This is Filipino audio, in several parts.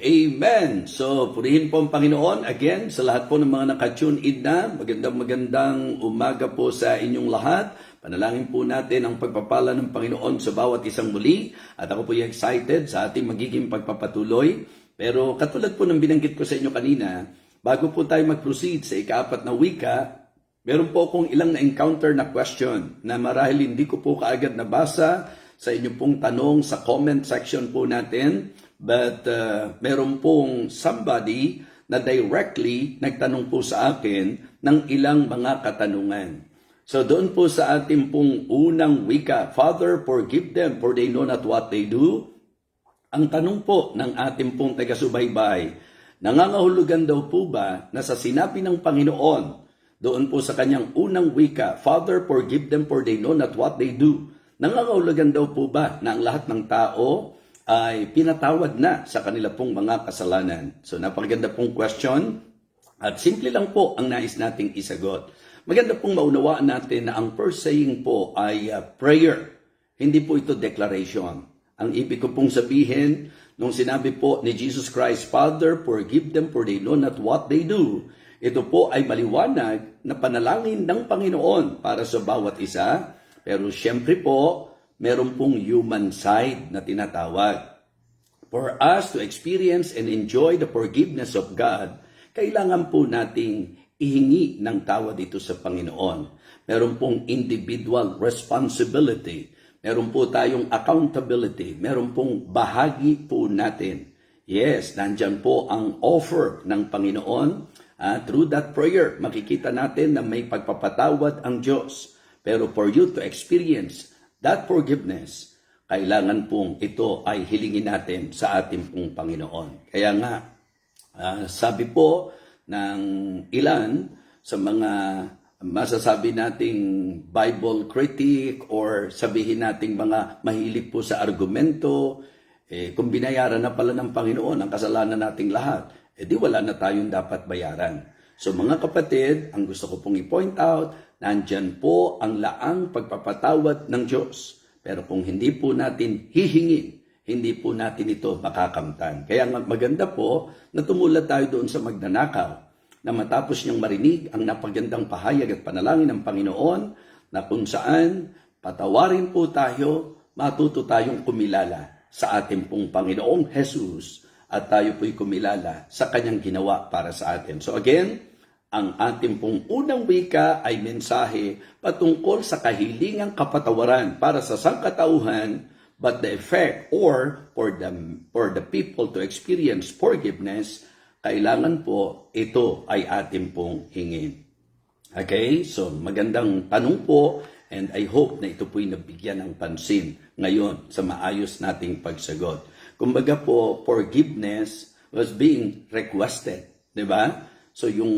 Amen! So, purihin po ang Panginoon again sa lahat po ng mga nakatune in na. Magandang umaga po sa inyong lahat. Panalangin po natin ang pagpapala ng Panginoon sa bawat isang muli. At ako po yung excited sa ating magiging pagpapatuloy. Pero katulad po ng binanggit ko sa inyo kanina, bago po tayo mag-proceed sa ika-4 na wika, meron po akong ilang na-encounter na question na marahil hindi ko po kaagad nabasa sa inyo pong tanong sa comment section po natin. But meron pong somebody na directly nagtanong po sa akin ng ilang mga katanungan. So doon po sa ating pong unang wika, Father, forgive them for they know not what they do. Ang tanong po ng ating pong taga-subaybay, nangangahulugan daw po ba na sa sinabi ng Panginoon, doon po sa kanyang unang wika, Father, forgive them for they know not what they do. Nangangahulugan daw po ba na ang lahat ng tao ay pinatawad na sa kanila pong mga kasalanan? So napakaganda pong question at simple lang po ang nais nating isagot. Maganda pong maunawaan natin na ang first saying po ay prayer. Hindi po ito declaration. Ang ibig ko pong sabihin, nung sinabi po ni Jesus Christ, Father, forgive them for they know not what they do. Ito po ay maliwanag na panalangin ng Panginoon para sa bawat isa. Pero siyempre po, meron pong human side na tinatawag. For us to experience and enjoy the forgiveness of God, kailangan po nating ihingi ng tawad dito sa Panginoon. Meron pong individual responsibility. Meron po tayong accountability. Meron pong bahagi po natin. Yes, nandyan po ang offer ng Panginoon. Through that prayer, makikita natin na may pagpapatawad ang Diyos. Pero for you to experience that forgiveness, kailangan pong ito ay hilingin natin sa ating pong Panginoon. Kaya nga, sabi po ng ilan sa mga masasabi nating Bible critic or sabihin nating mga mahilig po sa argumento, kung binayaran na pala ng Panginoon ang kasalanan nating lahat, di wala na tayong dapat bayaran. So mga kapatid, ang gusto ko pong i-point out, nandyan po ang laang pagpapatawad ng Diyos. Pero kung hindi po natin hihingin, hindi po natin ito makakamtan. Kaya maganda po na tumulad tayo doon sa magnanakaw na matapos niyang marinig ang napagandang pahayag at panalangin ng Panginoon na kung saan patawarin po tayo, matuto tayong kumilala sa ating pong Panginoong Jesus at tayo po'y kumilala sa kanyang ginawa para sa atin. So again, ang ating pong unang wika ay mensahe patungkol sa kahilingang kapatawaran para sa sangkatauhan, but the effect or for the people to experience forgiveness, kailangan po ito ay ating pong hingin. Okay? So magandang tanong po and I hope na ito po'y nabigyan ng pansin ngayon sa maayos nating pagsagot. Kumbaga po, forgiveness was being requested. Diba? So yung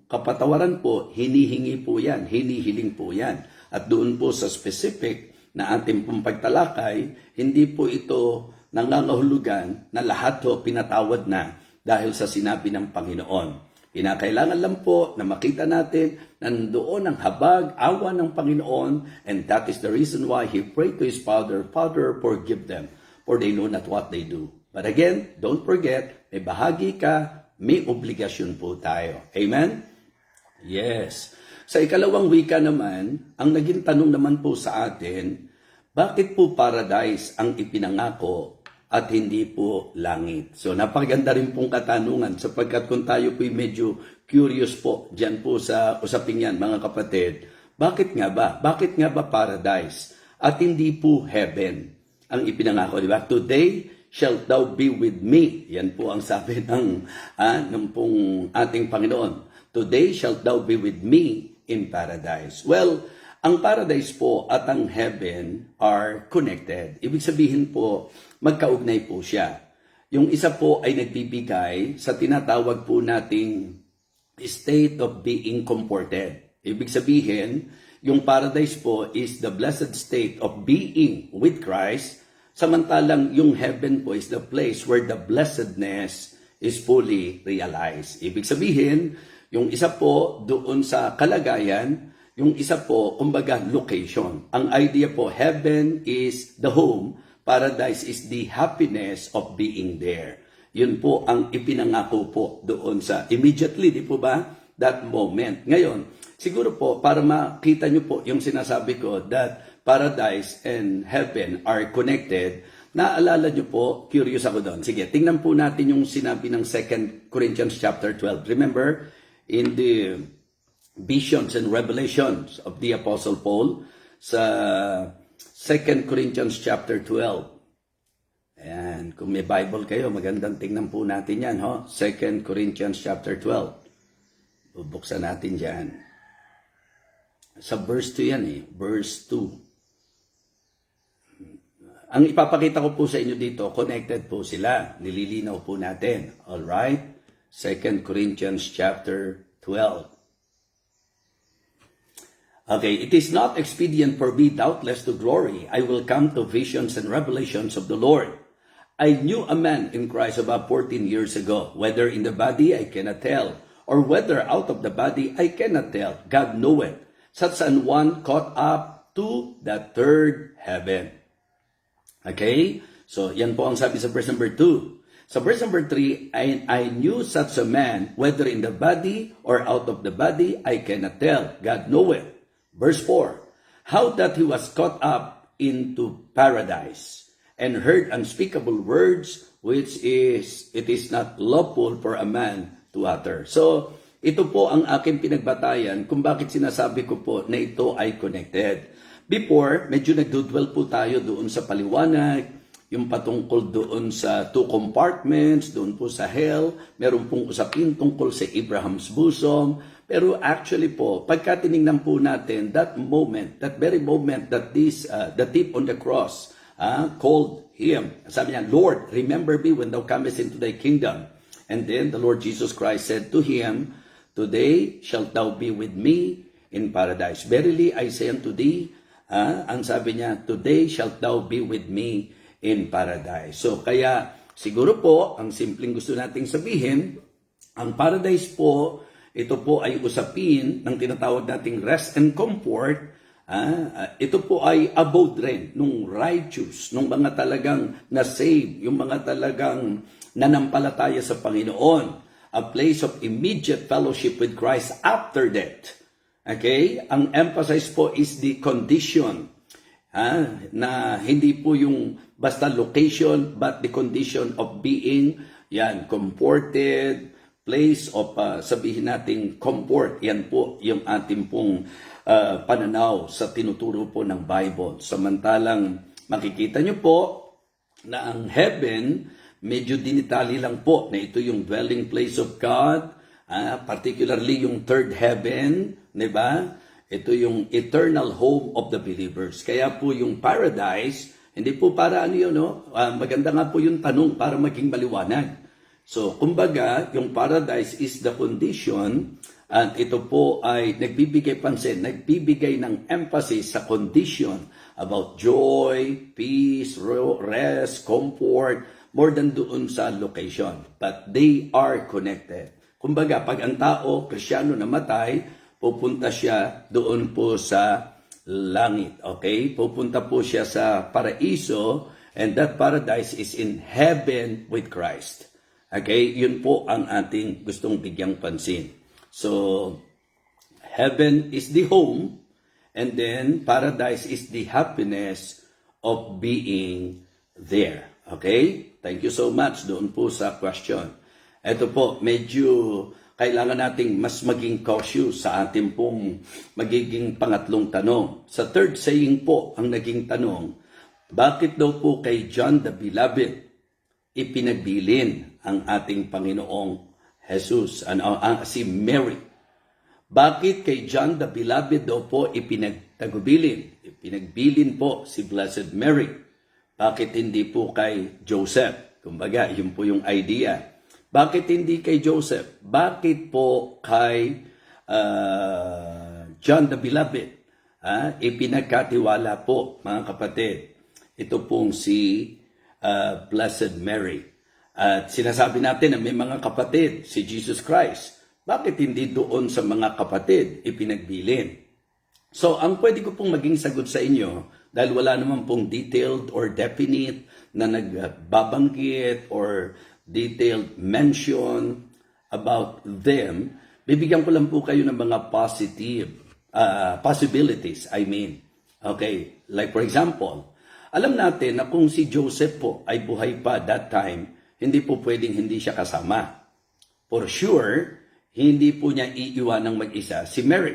kapatawaran po, hinihingi po yan, hinihiling po yan. At doon po sa specific na ating pong pagtalakay, hindi po ito nangangahulugan na lahat po pinatawad na dahil sa sinabi ng Panginoon. Kinakailangan lang po na makita natin na nandoon ang habag, awa ng Panginoon, and that is the reason why He prayed to His Father, Father, forgive them, for they know not what they do. But again, don't forget, may bahagi ka, may obligasyon po tayo. Amen? Yes. Sa ikalawang wika naman, ang naging tanong naman po sa atin, bakit po paradise ang ipinangako at hindi po langit? So napakaganda rin pong katanungan sapagkat kung tayo po'y medyo curious po dyan po sa usaping yan, mga kapatid, bakit nga ba? Bakit nga ba paradise at hindi po heaven ang ipinangako? Diba? Today, shalt thou be with me. Yan po ang sabi ng pong ating Panginoon. Today shalt thou be with me in paradise. Well, ang paradise po at ang heaven are connected. Ibig sabihin po, magkaugnay po siya. Yung isa po ay nagbibigay sa tinatawag po nating state of being comforted. Ibig sabihin, yung paradise po is the blessed state of being with Christ. Samantalang yung heaven po is the place where the blessedness is fully realized. Ibig sabihin, yung isa po doon sa kalagayan, yung isa po, kumbaga, location. Ang idea po, heaven is the home, paradise is the happiness of being there. Yun po ang ipinangako po doon sa immediately, di po ba? That moment. Ngayon, siguro po, para makita nyo po yung sinasabi ko that paradise and heaven are connected, naalala nyo po, curious ako doon. Sige, tingnan po natin yung sinabi ng 2 Corinthians chapter 12. Remember, in the visions and revelations of the Apostle Paul, sa 2 Corinthians chapter 12. Ayan, kung may Bible kayo, magandang tingnan po natin yan, ho? 2 Corinthians chapter 12. Bubuksan natin dyan. Sa verse 2 yan verse 2. Ang ipapakita ko po sa inyo dito, connected po sila. Nililinaw po natin. Alright? 2 Corinthians chapter 12. Okay, it is not expedient for me doubtless to glory. I will come to visions and revelations of the Lord. I knew a man in Christ about 14 years ago. Whether in the body, I cannot tell. Or whether out of the body, I cannot tell. God knoweth. Such an one caught up to the third heaven. Okay? So, yan po ang sabi sa verse number 2. Sa verse number 3, I knew such a man, whether in the body or out of the body, I cannot tell. God knoweth. Verse 4, how that he was caught up into paradise and heard unspeakable words which it is not lawful for a man to utter. So, ito po ang aking pinagbatayan kung bakit sinasabi ko po na ito ay connected. Before, medyo nagdudwell po tayo doon sa paliwanag, yung patungkol doon sa 2 compartments, doon po sa hell, meron pong usapin tungkol sa Abraham's bosom. Pero actually po, pagka tinignan po natin, that moment, that very moment that the thief on the cross called him, sabi niya, Lord, remember me when thou comest into thy kingdom. And then the Lord Jesus Christ said to him, today shalt thou be with me in paradise. Verily I say unto thee, ang sabi niya, today shalt thou be with me in paradise. So kaya siguro po, ang simpleng gusto nating sabihin, ang paradise po, ito po ay usapin ng tinatawag nating rest and comfort. Ito po ay abode rin nung righteous, nung mga talagang na-save, yung mga talagang nanampalataya sa Panginoon. A place of immediate fellowship with Christ after death. Okay? Ang emphasis po is the condition. Na hindi po yung basta location, but the condition of being, comforted, place of sabihin nating comfort. Yan po yung ating pong pananaw sa tinuturo po ng Bible. Samantalang makikita nyo po na ang heaven, medyo dinitali lang po na ito yung dwelling place of God, particularly yung third heaven, di ba? Ito yung eternal home of the believers. Kaya po yung paradise, hindi po para ano yun, no? Maganda nga po yung tanong para maging maliwanag. So, kumbaga, yung paradise is the condition at ito po ay nagbibigay pansin, nagbibigay ng emphasis sa condition about joy, peace, rest, comfort, more than doon sa location. But they are connected. Kumbaga, pag ang tao, Kristiyano namatay, pupunta siya doon po sa langit. Okay? Pupunta po siya sa paraiso and that paradise is in heaven with Christ. Okay, yun po ang ating gustong bigyang pansin. So, heaven is the home, and then paradise is the happiness of being there. Okay? Thank you so much doon po sa question. Ito po, medyo kailangan nating mas maging cautious sa ating pong magiging pangatlong tanong. Sa third saying po, ang naging tanong, bakit daw po kay John the Beloved ipinagbilin ang ating Panginoong Jesus, si Mary? Bakit kay John the Beloved daw po ipinagbilin po si Blessed Mary? Bakit hindi po kay Joseph? Kumbaga, yun po yung idea. Bakit hindi kay Joseph? Bakit po kay John the Beloved? Ipinagkatiwala po, mga kapatid. Ito pong si Blessed Mary. At sinasabi natin na may mga kapatid, si Jesus Christ. Bakit hindi doon sa mga kapatid ipinagbilin? So, ang pwede ko pong maging sagot sa inyo, dahil wala naman pong detailed or definite na nagbabanggit or detailed mention about them, bibigyan ko lang po kayo ng mga possibilities, I mean. Okay, like for example, alam natin na kung si Joseph po ay buhay pa that time, hindi po pwedeng hindi siya kasama. For sure, hindi po niya iiwanang mag-isa si Mary.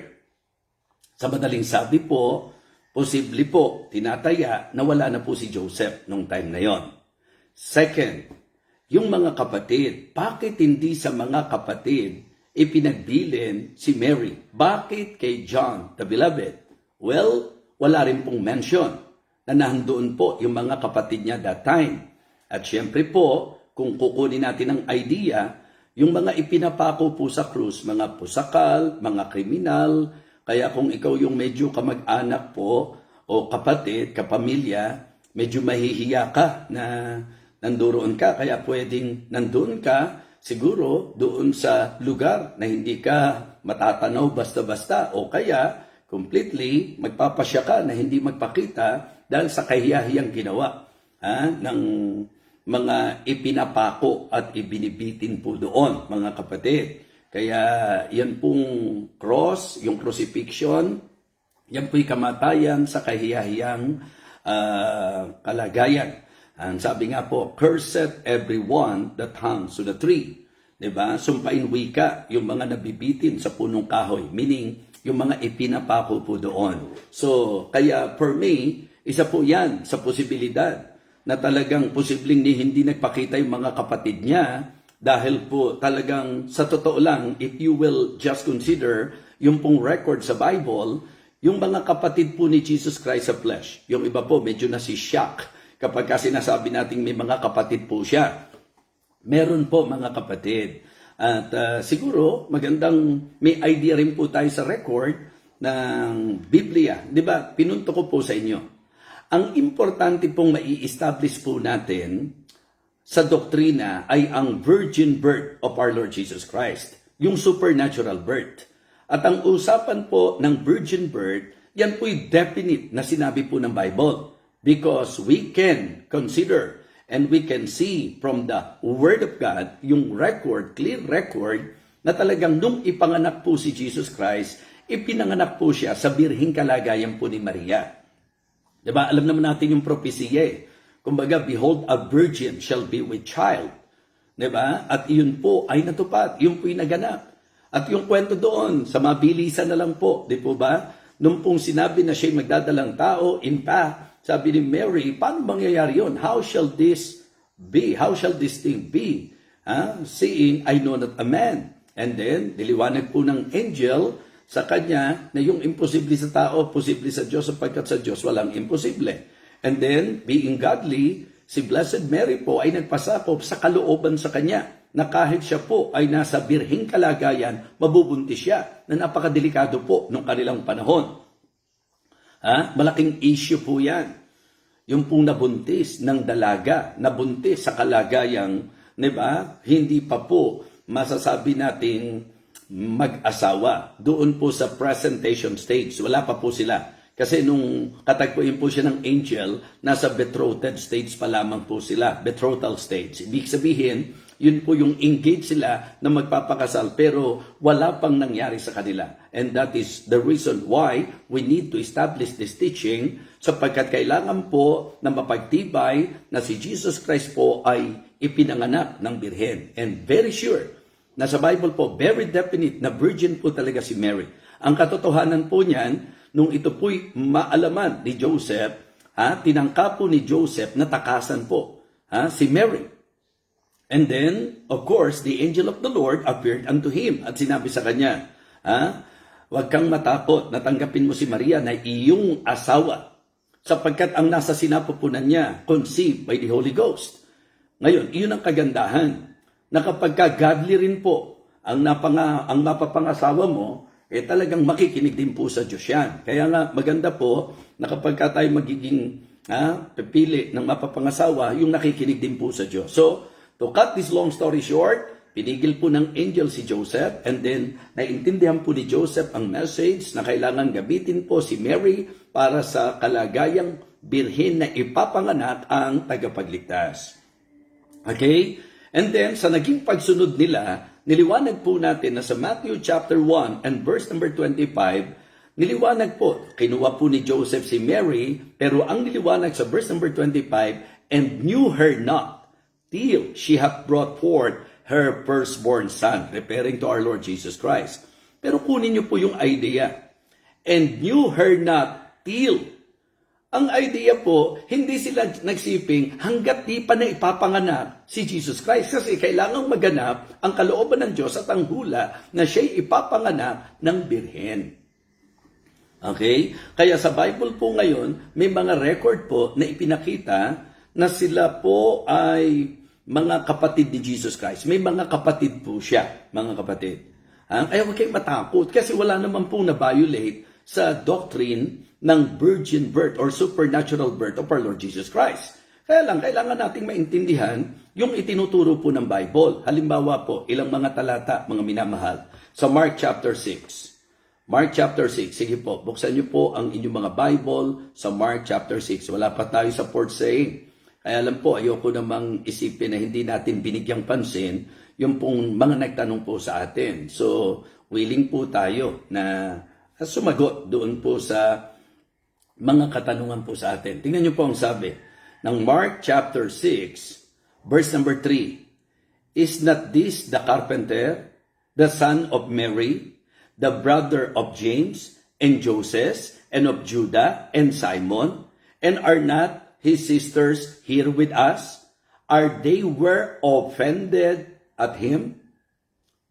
Sa madaling sabi po, posible po, tinataya na wala na po si Joseph nung time na yon. Second, yung mga kapatid, bakit hindi sa mga kapatid ipinagbilin si Mary? Bakit kay John the Beloved? Well, wala rin pong mention na nandoon po yung mga kapatid niya that time. At syempre po, kung kukunin natin ang idea, yung mga ipinapako po sa krus, mga pusakal, mga kriminal, kaya kung ikaw yung medyo kamag-anak po o kapatid, kapamilya, medyo mahihiya ka na nandoon ka, kaya pwedeng nandoon ka siguro doon sa lugar na hindi ka matatanaw basta-basta o kaya completely magpapasya ka na hindi magpakita dahil sa kahiyahiyang ginawa ng mga ipinapako at ibinibitin po doon, mga kapatid. Kaya yan pong cross, yung crucifixion, yan po'y kamatayan sa kahiyahiyang kalagayan. Ang sabi nga po, cursed everyone that hangs to the tree. Diba? Sumpain wika yung mga nabibitin sa punong kahoy. Meaning, yung mga ipinapako po doon. So, kaya for me, isa po yan sa posibilidad na talagang posibleng hindi nagpakita yung mga kapatid niya dahil po talagang sa totoo lang, if you will just consider yung pong record sa Bible, yung mga kapatid po ni Jesus Christ sa flesh, yung iba po medyo shock kapag kasi sinasabi natin may mga kapatid po siya. Meron po mga kapatid. At siguro magandang may idea rin po tayo sa record ng Biblia. Di ba? Pinunto ko po sa inyo. Ang importante pong mai-establish po natin sa doktrina ay ang virgin birth of our Lord Jesus Christ. Yung supernatural birth. At ang usapan po ng virgin birth, yan po'y definite na sinabi po ng Bible. Because we can consider and we can see from the Word of God, yung record, clear record, na talagang nung ipanganak po si Jesus Christ, ipinanganak po siya sa birhing kalagayan po ni Maria. Diba? Alam naman natin yung propesya eh. Kumbaga, behold, a virgin shall be with child. Diba? At yun po ay natupad. Yun po yung naganap. At yung kwento doon, sa mabilisan na lang po, di po ba? Nung pong sinabi na siya'y magdadalang tao, in fact, sabi ni Mary, paano mangyayari yun? How shall this be? How shall this thing be? Seeing I know not a man. And then, diliwanag po ng angel sa kanya na yung imposible sa tao, posible sa Diyos, sapagkat sa Diyos walang imposible. And then, being godly, si Blessed Mary po ay nagpasakop sa kalooban sa kanya na kahit siya po ay nasa birhing kalagayan, mabubuntis siya na napakadelikado po nung kanilang panahon. Malaking issue po yan. Yung pong nabuntis ng dalaga, nabuntis sa kalagayang, hindi pa po masasabi nating mag-asawa. Doon po sa presentation stage, wala pa po sila. Kasi nung katagpuin po siya ng angel, nasa betrothed stage pa lamang po sila, betrothal stage. Ibig sabihin, yun po yung engage sila na magpapakasal pero wala pang nangyari sa kanila. And that is the reason why we need to establish this teaching sapagkat kailangan po na mapagtibay na si Jesus Christ po ay ipinanganak ng birhen. And very sure na sa Bible po, very definite na virgin po talaga si Mary. Ang katotohanan po niyan, nung ito po'y maalaman ni Joseph, tinangka po ni Joseph na takasan po si Mary. And then, of course, the angel of the Lord appeared unto him at sinabi sa kanya, huwag kang matakot, natanggapin mo si Maria na iyong asawa sapagkat ang nasa sinapupunan niya, conceived by the Holy Ghost. Ngayon, iyon ang kagandahan na kapag godly rin po ang mapapangasawa mo, talagang makikinig din po sa Diyos yan. Kaya nga, maganda po na kapag tayo magiging pipili ng mapapangasawa, yung nakikinig din po sa Diyos. So, to cut this long story short, pinigil po ng angel si Joseph and then naintindihan po ni Joseph ang message na kailangan gamitin po si Mary para sa kalagayang birhen na ipapanganak ang tagapagligtas. Okay? And then, sa naging pagsunod nila, niliwanag po natin na sa Matthew chapter 1 and verse number 25, niliwanag po, kinuha po ni Joseph si Mary, pero ang niliwanag sa verse number 25, and knew her not, till she hath brought forth her firstborn son, referring to our Lord Jesus Christ. Pero kunin niyo po yung idea. And knew her not, till. Ang idea po, hindi sila nagsiping hanggat di pa na ipapanganak si Jesus Christ. Kasi kailangang maganap ang kalooban ng Diyos at ang hula na siya'y ipapanganak ng birhen. Okay? Kaya sa Bible po ngayon, may mga record po na ipinakita na sila po ay mga kapatid ni Jesus Christ. May mga kapatid po siya, mga kapatid. Kaya huwag kayong matakot kasi wala naman pong na-violate sa doctrine ng virgin birth or supernatural birth of our Lord Jesus Christ. Kaya lang, kailangan nating maintindihan yung itinuturo po ng Bible. Halimbawa po, ilang mga talata, mga minamahal. Sa Mark chapter 6. Mark chapter 6. Sige po, buksan niyo po ang inyong mga Bible sa Mark chapter 6. Wala pa tayo sa fourth saying. Kaya lang po, ayoko namang isipin na hindi natin binigyang pansin yung pong mga nagtanong po sa atin. So, willing po tayo na sumagot doon po sa mga katanungan po sa atin. Tingnan niyo po ang sabi ng Mark chapter 6, verse number 3. Is not this the carpenter, the son of Mary, the brother of James and Joseph, and of Judah and Simon? And are not his sisters here with us? Are they were offended at him?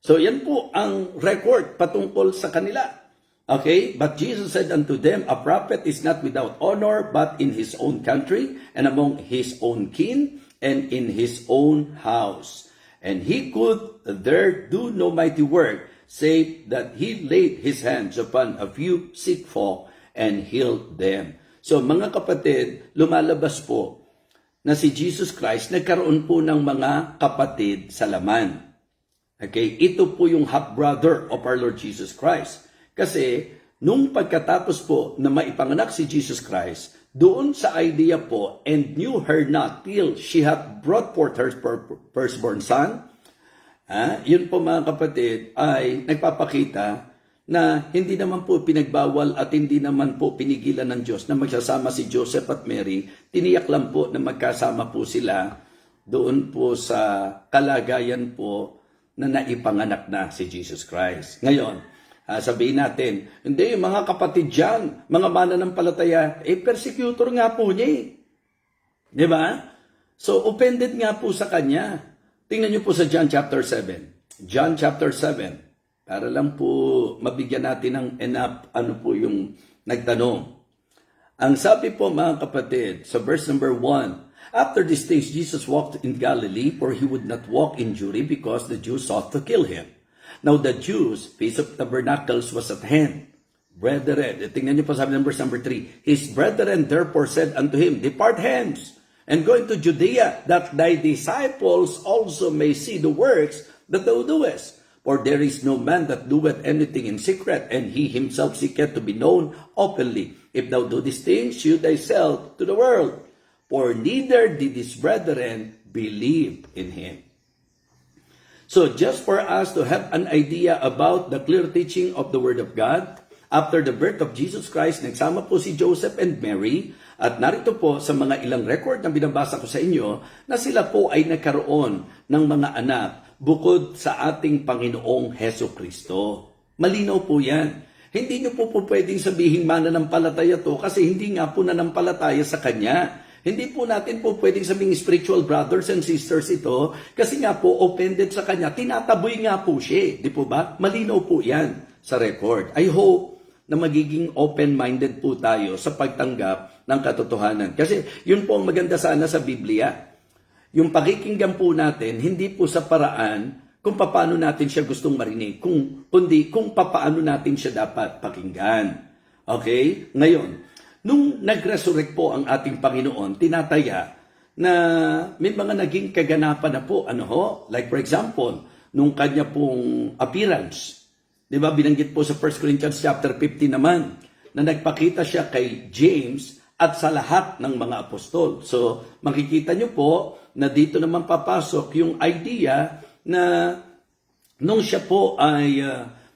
So yan po ang record patungkol sa kanila. Okay, but Jesus said unto them, a prophet is not without honor, but in his own country, and among his own kin, and in his own house. And he could there do no mighty work, save that he laid his hands upon a few sick folk, and healed them. So mga kapatid, lumalabas po na si Jesus Christ nagkaroon po ng mga kapatid sa laman. Okay, ito po yung half-brother of our Lord Jesus Christ. Kasi, nung pagkatapos po na maipanganak si Jesus Christ, doon sa idea po, and knew her not till she hath brought forth her firstborn son, yun po mga kapatid, ay nagpapakita na hindi naman po pinagbawal at hindi naman po pinigilan ng Diyos na magsasama si Joseph at Mary. Tiniyak lang po na magkasama po sila doon po sa kalagayan po na naipanganak na si Jesus Christ. Ngayon, sabihin natin, hindi, mga kapatid dyan, mga mananampalataya, persecutor nga po niya eh. Di ba? So, offended nga po sa kanya. Tingnan niyo po sa John chapter 7. John chapter 7. Para lang po mabigyan natin ng enough, ano po yung nagtanong. Ang sabi po mga kapatid, sa verse number 1, after these things, Jesus walked in Galilee, for he would not walk in Judea because the Jews sought to kill him. Now the Jews, Feast of Tabernacles was at hand. Brethren, tingnan niyo po sabi ng verse number 3. His brethren therefore said unto him, depart hence, and go into Judea, that thy disciples also may see the works that thou doest. For there is no man that doeth anything in secret, and he himself seeketh to be known openly. If thou do these things, shew thyself to the world. For neither did his brethren believe in him. So just for us to have an idea about the clear teaching of the Word of God, after the birth of Jesus Christ, nagsama po si Joseph and Mary, at narito po sa mga ilang record na binabasa ko sa inyo, na sila po ay nagkaroon ng mga anak bukod sa ating Panginoong Heso Kristo. Malinaw po yan. Hindi nyo po pwedeng sabihin mananampalataya to kasi hindi nga po nanampalataya sa Kanya. Hindi po natin po pwedeng sabing spiritual brothers and sisters ito kasi nga po offended sa kanya. Tinataboy nga po siya. Di po ba? Malinaw po yan sa record. I hope na magiging open-minded po tayo sa pagtanggap ng katotohanan. Kasi yun po ang maganda sana sa Biblia. Yung pakikinggan po natin, hindi po sa paraan kung paano natin siya gustong marinig, kundi kung paano natin siya dapat pakinggan. Okay? Ngayon, nung nag-resurrect po ang ating Panginoon, tinataya na may mga naging kaganapan na po. Like for example, nung kanya pong appearance. Di ba, binanggit po sa 1 Corinthians chapter 15 naman, na nagpakita siya kay James at sa lahat ng mga apostol. So, makikita nyo po na dito naman papasok yung idea na nung siya po ay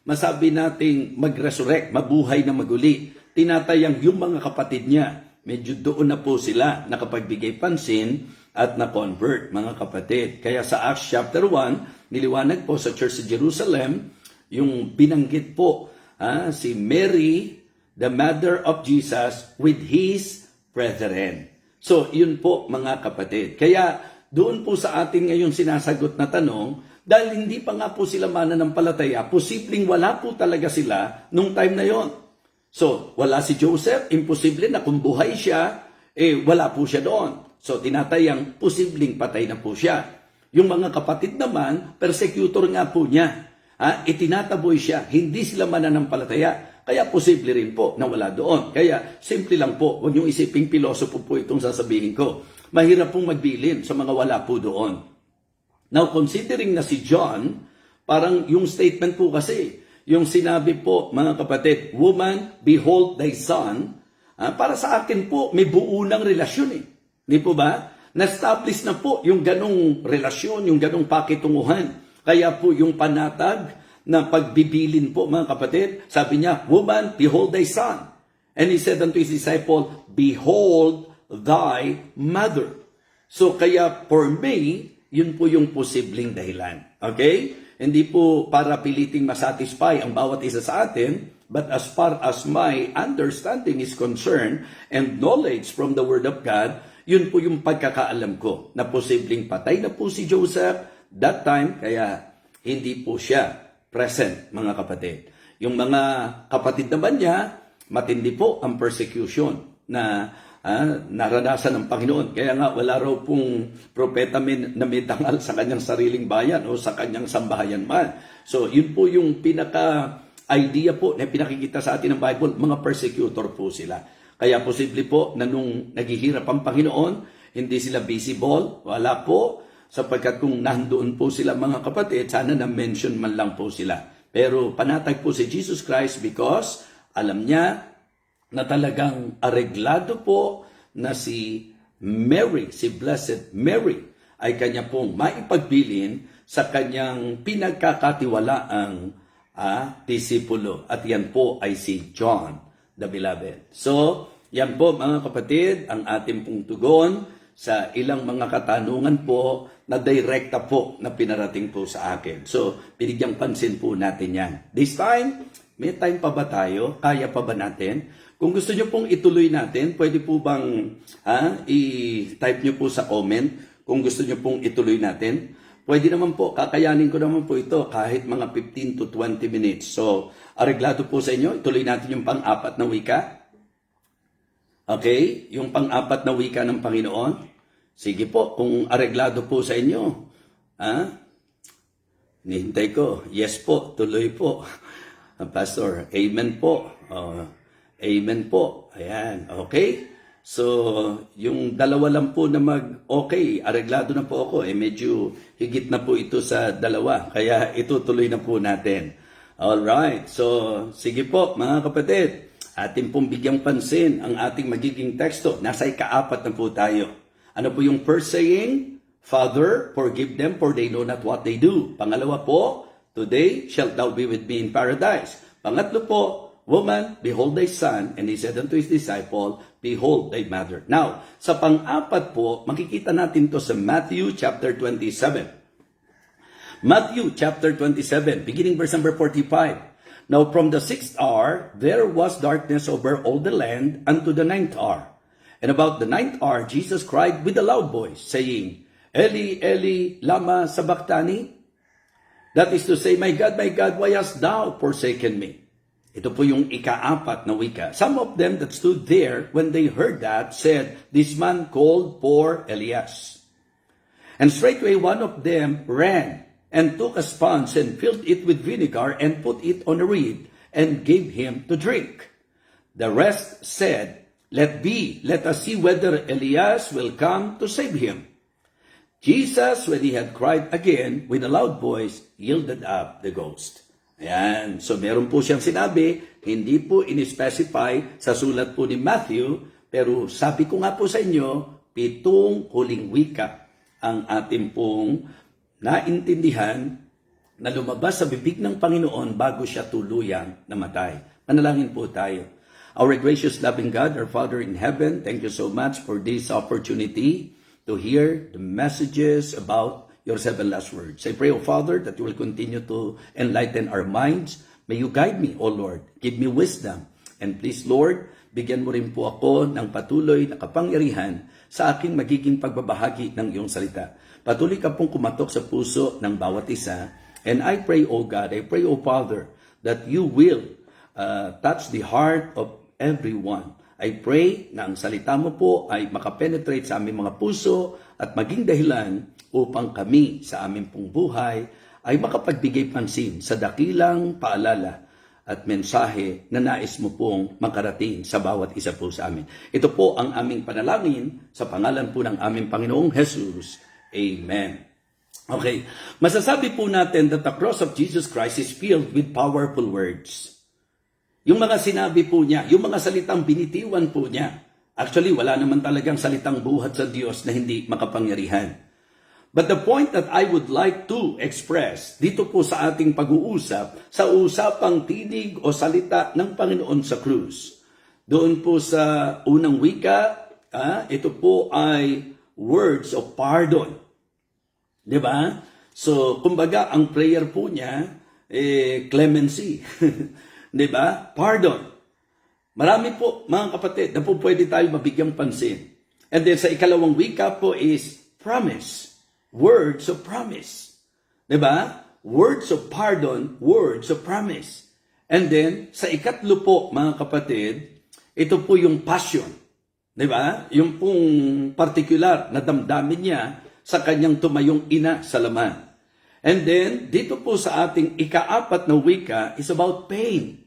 masabi nating mag-resurrect, mabuhay na maguli, tinatayang yung mga kapatid niya, medyo doon na po sila nakapagbigay pansin at na-convert, mga kapatid. Kaya sa Acts chapter 1, niliwanag po sa Church sa Jerusalem, yung binanggit po si Mary, the mother of Jesus, with his brethren. So, yun po mga kapatid. Kaya doon po sa atin ngayon sinasagot na tanong, dahil hindi pa nga po sila mananampalataya, posibleng wala po talaga sila nung time na yon. So, wala si Joseph, imposible na kung buhay siya, wala po siya doon. So, tinatayang posibleng patay na po siya. Yung mga kapatid naman, persecutor nga po niya. Itinataboy siya, hindi sila mananampalataya. Kaya posible rin po na wala doon. Kaya, simple lang po, huwag niyong isiping pilosopo po itong sasabihin ko. Mahirap pong magbilin sa mga wala po doon. Now, considering na si John, parang yung statement po kasi, yung sinabi po, mga kapatid, woman, behold thy son, para sa akin po, may buo ng relasyon eh. Di po ba? Na-establish na po yung ganong relasyon, yung ganong pakitunguhan. Kaya po yung panatag na pagbibilin po, mga kapatid, sabi niya, woman, behold thy son. And he said unto his disciple, behold thy mother. So kaya for me, yun po yung posibleng dahilan. Okay? Hindi po para piliting masatisfy ang bawat isa sa atin, but as far as my understanding is concerned and knowledge from the Word of God, yun po yung pagkakaalam ko na posibleng patay na po si Joseph that time, kaya hindi po siya present, mga kapatid. Yung mga kapatid naman niya, matindi po ang persecution na naranasan ng Panginoon. Kaya nga wala raw pong propeta na may dangal sa kanyang sariling bayan o sa kanyang sambahayan man. So yun po yung pinaka-idea po na pinakikita sa atin ng Bible, mga persecutor po sila. Kaya posible po na nung naghihirap ang Panginoon, hindi sila visible, wala po, sapagkat kung nandoon po sila mga kapatid, sana na-mention man lang po sila. Pero panatag po si Jesus Christ because alam niya na talagang areglado po na si Mary, si Blessed Mary, ay kanya pong maipagbilin sa kanyang pinagkakatiwalaang disipulo. At yan po ay si John the Beloved. So, yan po mga kapatid, ang ating pong tugon sa ilang mga katanungan po na direkta po na pinarating po sa akin. So, binigyang pansin po natin yan. This time, may time pa ba tayo? Kaya pa ba natin? Kung gusto nyo pong ituloy natin, pwede po bang i-type nyo po sa comment kung gusto nyo pong ituloy natin? Pwede naman po, kakayanin ko naman po ito kahit mga 15 to 20 minutes. So, areglado po sa inyo, ituloy natin yung pang-apat na wika. Okay? Yung pang-apat na wika ng Panginoon. Sige po, kung areglado po sa inyo. Nihintay ko. Yes po, tuloy po. Pastor, amen po. Amen po. Ayan, okay? So, yung dalawa lang po na okay, areglado na po ako. Medyo higit na po ito sa dalawa. Kaya itutuloy na po natin. Alright, so sige po mga kapatid. Atin pong bigyang pansin ang ating magiging teksto. Nasa ika-apat na po tayo. Ano po yung first saying? Father, forgive them for they know not what they do. Pangalawa po, today shalt thou be with me in paradise. Pangatlo po, woman, behold thy son. And he said unto his disciple, behold thy mother. Now, sa pang-apat po, makikita natin to sa Matthew chapter 27. Matthew chapter 27, beginning verse number 45. Now from the 6th hour, there was darkness over all the land unto the 9th hour. And about the 9th hour, Jesus cried with a loud voice, saying, Eli, Eli, lama sabachthani? That is to say, my God, why hast thou forsaken me? Ito po yung ika-apat na wika. Some of them that stood there, when they heard that, said, this man called for Elias. And straightway one of them ran and took a sponge and filled it with vinegar and put it on a reed and gave him to drink. The rest said, let us see whether Elias will come to save him. Jesus, when he had cried again with a loud voice, yielded up the ghost. Ayan. So meron po siyang sinabi, hindi po in-specify sa sulat po ni Matthew, Pero sabi ko nga po sa inyo, 7 huling wika ang ating pong naintindihan na lumabas sa bibig ng Panginoon bago siya tuluyang namatay. Panalangin po tayo. Our gracious loving God, our Father in heaven, thank you so much for this opportunity to hear the messages about your 7 last words. I pray, O Father, that you will continue to enlighten our minds. May you guide me, O Lord. Give me wisdom. And please, Lord, bigyan mo rin po ako ng patuloy na kapangyarihan sa aking magiging pagbabahagi ng iyong salita. Patuloy ka pong kumatok sa puso ng bawat isa. And I pray, O God, I pray, O Father, that you will touch the heart of everyone. I pray na ang salita mo po ay makapenetrate sa aming mga puso at maging dahilan upang kami sa aming pong buhay ay makapagbigay pansin sa dakilang paalala at mensahe na nais mo pong makarating sa bawat isa po sa amin. Ito po ang aming panalangin sa pangalan po ng aming Panginoong Jesus. Amen. Okay, masasabi po natin that the cross of Jesus Christ is filled with powerful words. Yung mga sinabi po niya, yung mga salitang binitiwan po niya, actually wala naman talagang salitang buhat sa Diyos na hindi makapangyarihan. But the point that I would like to express dito po sa ating pag-uusap, sa usapang tinig o salita ng Panginoon sa krus. Doon po sa unang wika, ito po ay words of pardon. Diba? So, kumbaga, ang prayer po niya, clemency. Diba? Pardon. Marami po, mga kapatid, na po pwede tayo mabigyang pansin. And then sa ikalawang wika po is promise. Words of promise. Diba? Words of pardon, words of promise. And then, sa ikatlo po, mga kapatid, ito po yung passion. Diba? Yung pong particular na damdamin niya sa kanyang tumayong ina sa laman. And then, dito po sa ating ika-4 na wika is about pain.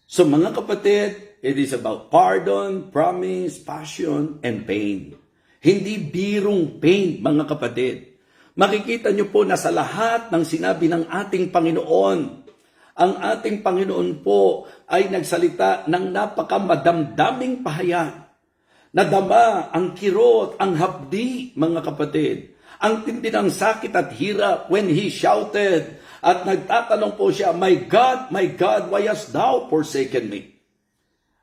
So mga kapatid, it is about pardon, promise, passion, and pain. Hindi birong pain, mga kapatid. Makikita nyo po na sa lahat ng sinabi ng ating Panginoon, ang ating Panginoon po ay nagsalita ng napakamadamdaming pahayag. Nadama ang kirot, ang hapdi, mga kapatid. Ang tindi ng sakit at hirap when he shouted at nagtatanong po siya, my God, why hast thou forsaken me?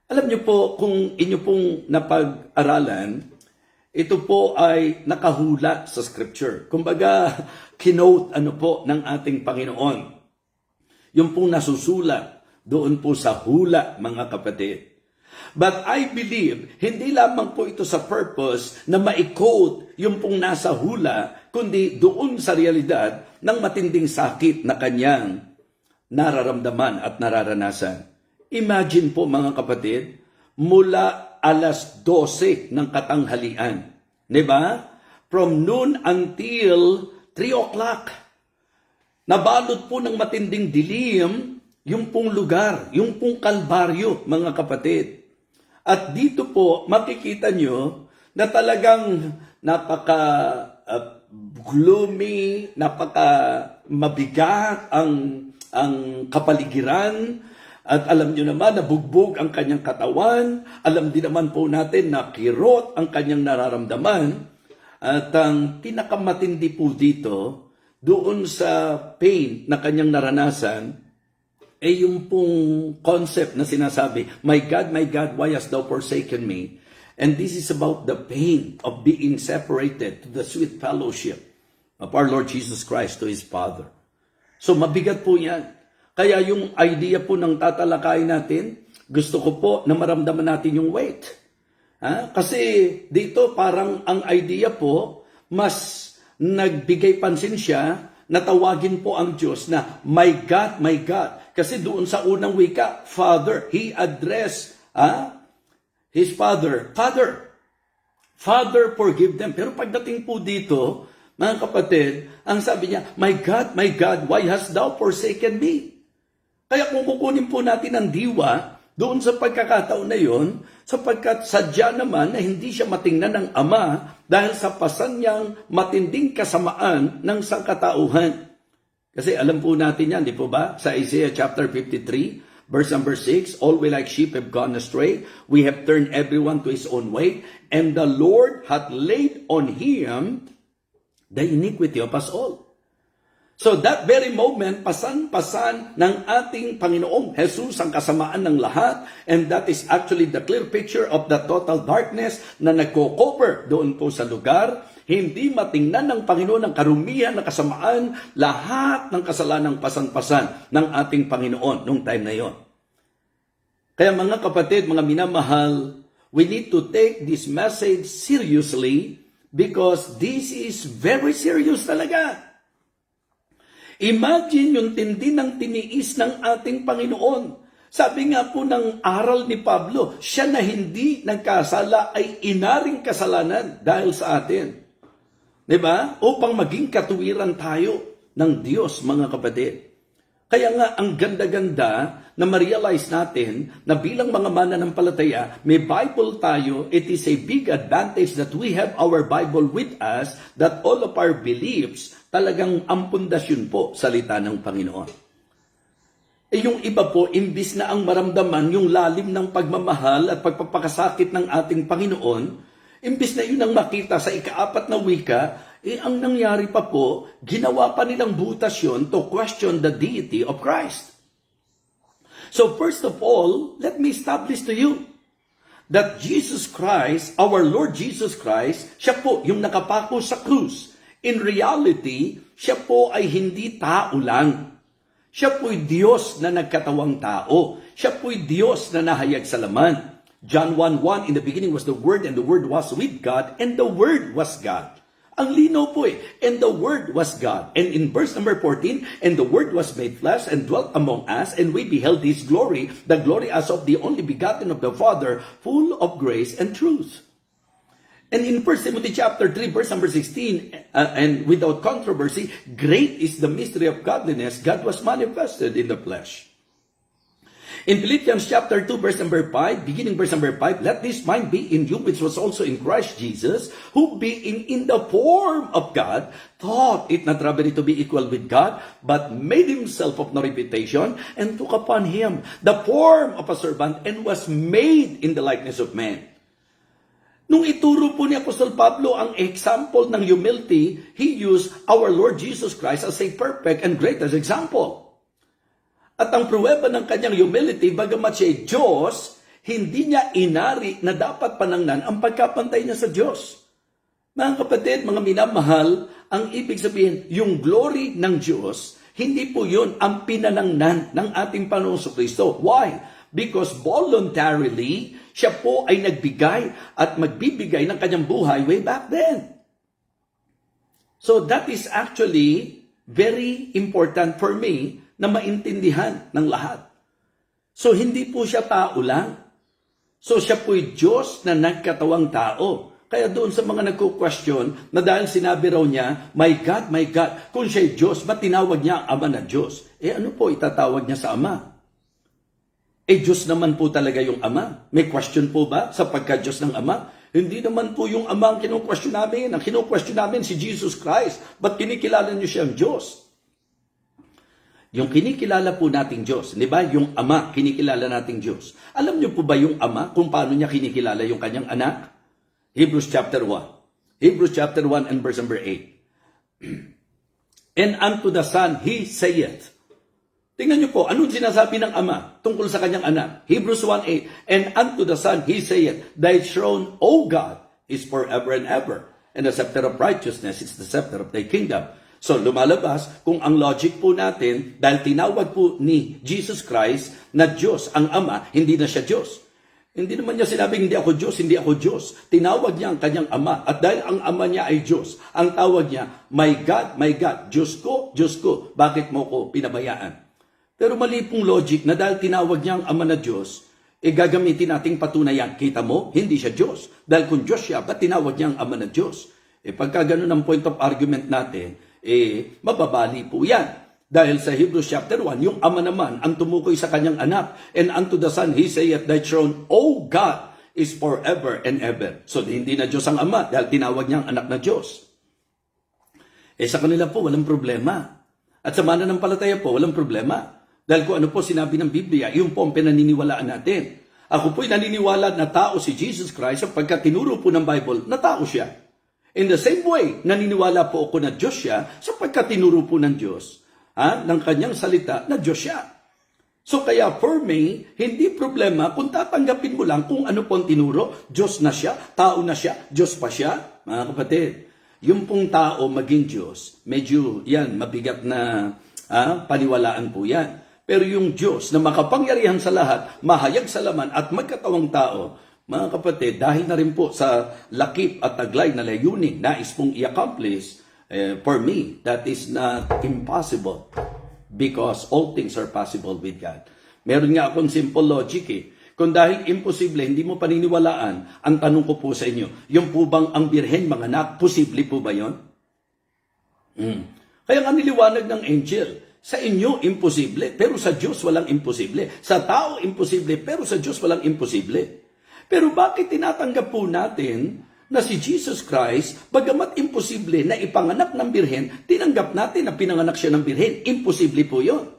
Alam niyo po, kung inyo pong napag-aralan, ito po ay nakahula sa scripture. Kumbaga, kinote po ng ating Panginoon. Yung pong nasusulat doon po sa hula, mga kapatid. But I believe, hindi lamang po ito sa purpose na ma-quote yung pong nasa hula, kundi doon sa realidad ng matinding sakit na kanyang nararamdaman at nararanasan. Imagine po, mga kapatid, mula alas 12 ng katanghalian. Diba? From noon until 3 o'clock. Nabalot po ng matinding dilim yung pong lugar, yung pong kalbaryo, mga kapatid. At dito po, makikita nyo na talagang napaka-gloomy, napaka-mabigat ang kapaligiran. At alam nyo naman, nabugbog ang kanyang katawan. Alam din naman po natin na kirot ang kanyang nararamdaman. At ang pinakamatindi po dito, doon sa pain na kanyang naranasan, ay yung pong concept na sinasabi, my God, why hast thou forsaken me? And this is about the pain of being separated to the sweet fellowship of our Lord Jesus Christ to His Father. So mabigat po yan. Kaya yung idea po ng tatalakayin natin, gusto ko po na maramdaman natin yung weight. Kasi dito parang ang idea po, mas nagbigay pansin siya na tawagin po ang Diyos na, my God, my God. Kasi doon sa unang wika, Father, He addressed His Father, Father, forgive them. Pero pagdating po dito, mga kapatid, ang sabi niya, my God, why hast thou forsaken me? Kaya kung kukunin po natin ang diwa, doon sa pagkakataon na yon, sapagkat sadya naman na hindi siya matingnan ng Ama dahil sa pasan niyang matinding kasamaan ng sangkatauhan. Kasi alam po natin yan, di po ba? Sa Isaiah chapter 53, Verse number 6, all we like sheep have gone astray. We have turned everyone to his own way. And the Lord hath laid on him the iniquity of us all. So that very moment, pasan-pasan ng ating Panginoong Jesus ang kasamaan ng lahat. And that is actually the clear picture of the total darkness na nagko-cover doon po sa lugar. Hindi matingnan ng Panginoon ang karumihan na kasamaan, lahat ng kasalanang pasan-pasan ng ating Panginoon noong time na yon. Kaya mga kapatid, mga minamahal, we need to take this message seriously because this is very serious talaga. Imagine yung tindi ng tiniis ng ating Panginoon. Sabi nga po ng aral ni Pablo, siya na hindi nagkasala ay inaring kasalanan dahil sa atin. Diba? Upang maging katuwiran tayo ng Diyos, mga kapatid. Kaya nga, ang ganda-ganda na ma-realize natin na bilang mga mananampalataya, may Bible tayo. It is a big advantage that we have our Bible with us, that all of our beliefs, talagang ang pundasyon po, salita ng Panginoon. Yung iba po, imbis na ang maramdaman yung lalim ng pagmamahal at pagpapakasakit ng ating Panginoon, imbis na yun ang makita sa ika-4 na wika, ang nangyari pa po, ginawa pa nilang butas yun to question the deity of Christ. So first of all, let me establish to you that Jesus Christ, our Lord Jesus Christ, siya po yung nakapako sa krus. In reality, siya po ay hindi tao lang. Siya po'y Diyos na nagkatawang tao. Siya po'y Diyos na nahayag sa laman. John 1:1, in the beginning was the Word, and the Word was with God, and the Word was God. Ang linaw po and the Word was God. And in verse number 14, and the Word was made flesh and dwelt among us, and we beheld His glory, the glory as of the only begotten of the Father, full of grace and truth. And in 1 Timothy chapter 3, verse number 16, and without controversy, great is the mystery of godliness. God was manifested in the flesh. In Philippians chapter 2, verse number 5, beginning verse number 5, let this mind be in you, which was also in Christ Jesus, who being in the form of God, thought it not robbery to be equal with God, but made himself of no reputation, and took upon him the form of a servant, and was made in the likeness of man. Nung ituro po ni Apostol Pablo ang example ng humility, he used our Lord Jesus Christ as a perfect and greatest example. At ang pruweba ng kanyang humility, bagamat siya Diyos, hindi niya inari na dapat panangnan ang pagkapantay niya sa Diyos. Mga kapatid, mga minamahal, ang ibig sabihin, yung glory ng Diyos, hindi po yun ang pinanangnan ng ating Panginoong Kristo. Why? Because voluntarily, siya po ay nagbigay at magbibigay ng kanyang buhay way back then. So that is actually very important for me na maintindihan ng lahat. So hindi po siya tao lang. So siya po'y Diyos na nagkatawang tao. Kaya doon sa mga nagko-question na dahil sinabi raw niya, my God, kung siya'y Diyos, ba't tinawag niya ang Ama na Diyos? Ano po itatawag niya sa Ama? Diyos naman po talaga yung Ama. May question po ba sa pagka-Diyos ng Ama? Hindi naman po yung Ama ang kinu-question namin. Ang kinu-question namin si Jesus Christ. Ba't kinikilala niyo siyang Diyos? Yung kinikilala po nating Diyos, di ba? Yung Ama, kinikilala nating Diyos. Alam niyo po ba yung Ama kung paano niya kinikilala yung kanyang anak? Hebrews chapter 1. Hebrews chapter 1 and verse number 8. And unto the Son He saith. Tingnan niyo po, anong sinasabi ng Ama tungkol sa kanyang anak? Hebrews 1:8. And unto the Son He saith, Thy throne, O God, is forever and ever. And the scepter of righteousness is the scepter of thy kingdom. So lumalabas kung ang logic po natin, dahil tinawag po ni Jesus Christ na Diyos ang Ama, hindi na siya Diyos. Hindi naman niya sinabing, hindi ako Diyos, hindi ako Diyos. Tinawag niya ang kanyang Ama. At dahil ang Ama niya ay Diyos, ang tawag niya, my God, Diyos ko, bakit mo ko pinabayaan? Pero mali pong logic na dahil tinawag niya ang Ama na Diyos, gagamitin nating patunayan. Kita mo, hindi siya Diyos. Dahil kung Diyos siya, ba't tinawag niya ang Ama na Diyos? Pagka ganun ang point of argument natin, mababali po yan. Dahil sa Hebrews chapter 1, yung Ama naman ang tumukoy sa kanyang anak. And unto the Son, He saith, Thy throne, O God, is forever and ever. So hindi na Diyos ang Ama dahil tinawag niya ang anak na Diyos. Sa kanila po, walang problema. At sa mananampalataya po, walang problema. Dahil kung ano po sinabi ng Biblia, yun po ang pinaniniwalaan natin. Ako po'y naniniwala na tao si Jesus Christ sapagkat tinuro po ng Bible na tao siya. In the same way, naniniwala po ako na Diyos siya sapagkat tinuro po ng Diyos ng kanyang salita na Diyos siya. So kaya for me, hindi problema kung tatanggapin mo lang kung ano po ang tinuro, Diyos na siya, tao na siya, Diyos pa siya. Mga kapatid, yung pong tao maging Diyos, medyo yan, mabigat na paniwalaan po yan. Pero yung Diyos na makapangyarihan sa lahat, mahayag sa laman at magkatawang tao, mga kapatid, dahil na rin po sa lakip at taglay na layunin nais pong i-accomplish, for me, that is not impossible. Because all things are possible with God. Meron nga akong simple logic Kung dahil imposible, hindi mo paniniwalaan, ang tanong ko po sa inyo, yung po bang ang birhen manganak, posible po ba yun? Kaya nga niliwanag ng angel, sa inyo imposible, pero sa Diyos walang imposible. Sa tao imposible, pero sa Diyos walang imposible. Pero bakit tinatanggap po natin na si Jesus Christ, bagamat imposible na ipanganak ng birhen, tinanggap natin na pinanganak siya ng birhen. Imposible po yun.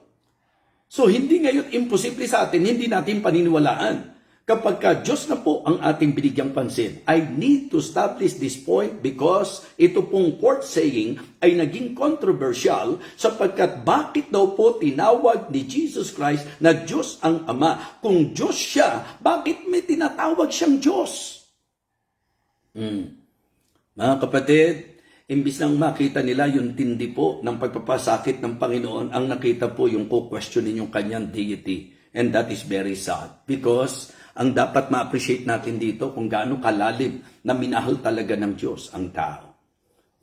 So, hindi ngayon imposible sa atin, hindi natin paniniwalaan. Kapag ka Diyos na po ang ating binigyang pansin, I need to establish this point because ito pong court saying ay naging controversial sapagkat bakit daw po tinawag ni Jesus Christ na Diyos ang Ama? Kung Diyos siya, bakit may tinatawag siyang Diyos? Mga kapatid, imbis nang makita nila yung tindi po ng pagpapasakit ng Panginoon, ang nakita po yung questionin yung kanyang deity. And that is very sad. Because ang dapat ma-appreciate natin dito kung gaano kalalim na minahal talaga ng Diyos ang tao.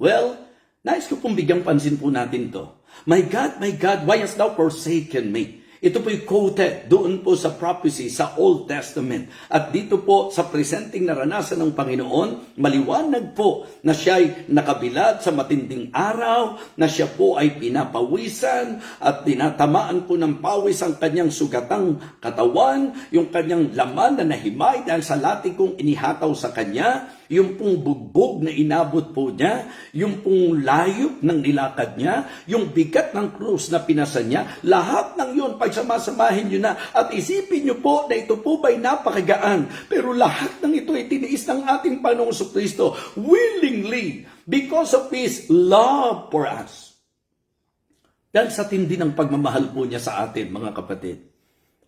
Well, nais ko pong bigyang pansin po natin to. My God, why hast thou forsaken me? Ito po'y quoted doon po sa prophecy sa Old Testament. At dito po sa presenting naranasan ng Panginoon, maliwanag po na siya'y nakabilad sa matinding araw, na siya po ay pinapawisan at tinatamaan po ng pawis ang kanyang sugatang katawan, yung kanyang laman na nahimay dahil sa lati kong inihataw sa kanya, yung pong bugbog na inabot po niya, yung pong layop ng nilakad niya, yung bigat ng krus na pinasa niya, lahat ng yun, pagsamasamahin nyo na at isipin nyo po na ito po ba'y napakagaan. Pero lahat ng ito ay tiniis ng ating Panginoong Kristo willingly because of His love for us. Dahil sa tindi ng pagmamahal po niya sa atin, mga kapatid.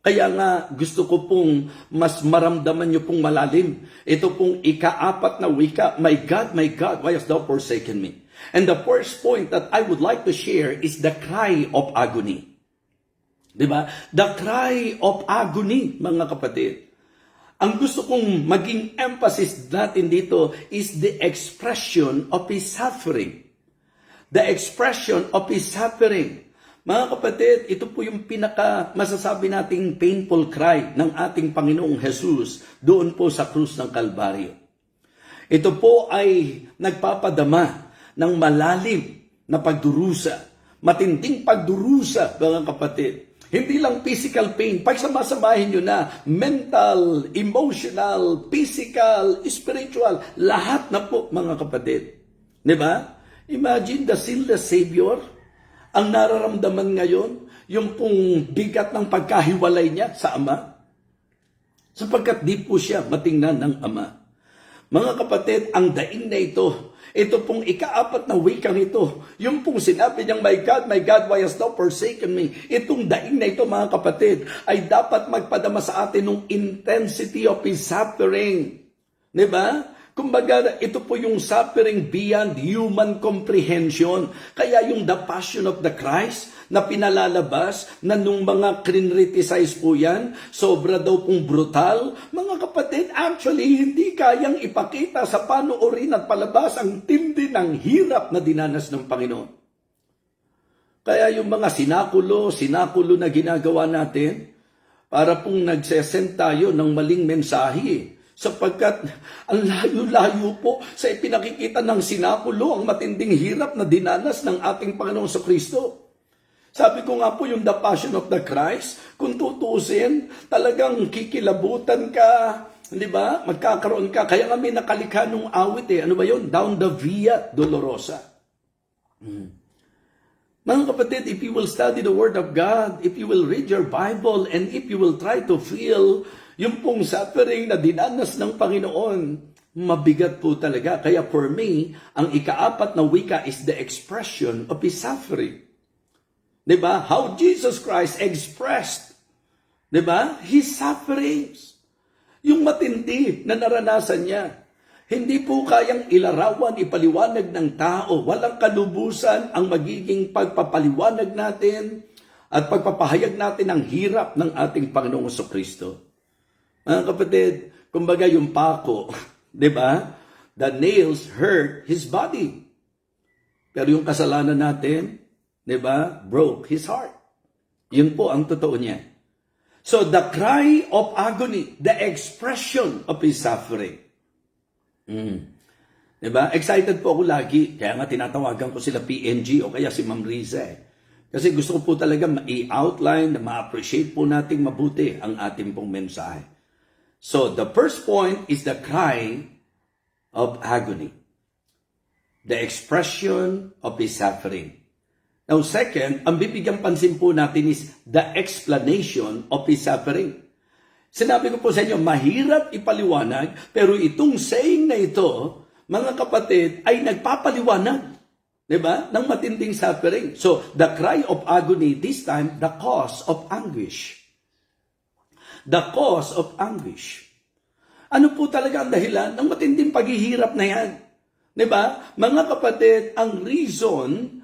Kaya nga gusto ko pong mas maramdaman nyo pong malalim. Ito pong ika-4 na wika, my God, why hast thou forsaken me? And the first point that I would like to share is the cry of agony. Diba? The cry of agony, mga kapatid. Ang gusto kong maging emphasis natin dito is the expression of His suffering. The expression of His suffering. Mga kapatid, ito po yung masasabi nating painful cry ng ating Panginoong Jesus doon po sa krus ng Kalbaryo. Ito po ay nagpapadama ng malalim na pagdurusa, matinding pagdurusa, mga kapatid. Hindi lang physical pain, pagsamasamahin nyo na mental, emotional, physical, spiritual, lahat na po, mga kapatid. Diba? Imagine the sinless Savior. Ang nararamdaman ngayon, yung pong bigat ng pagkahiwalay niya sa Ama. Sapagkat di po siya matingnan ng Ama. Mga kapatid, ang daing na ito pong ika-4 na wikang ito, yung pong sinabi niyang, my God, why hast thou forsaken me? Itong daing na ito, mga kapatid, ay dapat magpadama sa atin ng intensity of His suffering. Diba? Kumbaga, ito po yung suffering beyond human comprehension. Kaya yung the passion of the Christ na pinalalabas na nung mga criticize po yan, sobra daw pong brutal. Mga kapatid, actually, hindi kayang ipakita sa panoorin at palabas ang tindi ng hirap na dinanas ng Panginoon. Kaya yung mga sinakulo na ginagawa natin, para pong nagsesend tayo ng maling mensahe sapagkat ang layo-layo po sa ipinakikita ng sinakulo ang matinding hirap na dinanas ng ating Panginoong Kristo. Sabi ko nga po yung the passion of the Christ, kung tutusin, talagang kikilabutan ka, di ba? Magkakaroon ka. Kaya nga may nakalikha nung awit Ano ba yun? Down the Via Dolorosa. Mga kapatid, if you will study the Word of God, if you will read your Bible, and if you will try to feel yung pong suffering na dinanas ng Panginoon, mabigat po talaga. Kaya for me, ang ikaapat na wika is the expression of His suffering. Diba? How Jesus Christ expressed, diba? His sufferings. Yung matindi na naranasan niya. Hindi po kayang ilarawan, ipaliwanag ng tao. Walang kalubusan ang magiging pagpapaliwanag natin at pagpapahayag natin ng hirap ng ating Panginoong Kristo. Mga kapatid, kumbaga yung pako, di ba? The nails hurt his body. Pero yung kasalanan natin, di ba? Broke his heart. Yun po ang totoo niya. So the cry of agony, the expression of his suffering. Di ba? Excited po ako lagi. Kaya nga tinatawagan ko sila PNG o kaya si Ma'am Riza. Kasi gusto ko po talaga ma-outline, ma-appreciate po nating mabuti ang ating pong mensahe. So, the first point is the cry of agony. The expression of his suffering. Now, second, ang bibigyan pansin po natin is the explanation of his suffering. Sinabi ko po sa inyo, mahirap ipaliwanag, pero itong saying na ito, mga kapatid, ay nagpapaliwanag, di ba, ng matinding suffering. So, the cry of agony, this time, the cause of anguish. The cause of anguish. Ano po talaga ang dahilan ng matinding paghihirap na yan? Diba? Mga kapatid, ang reason,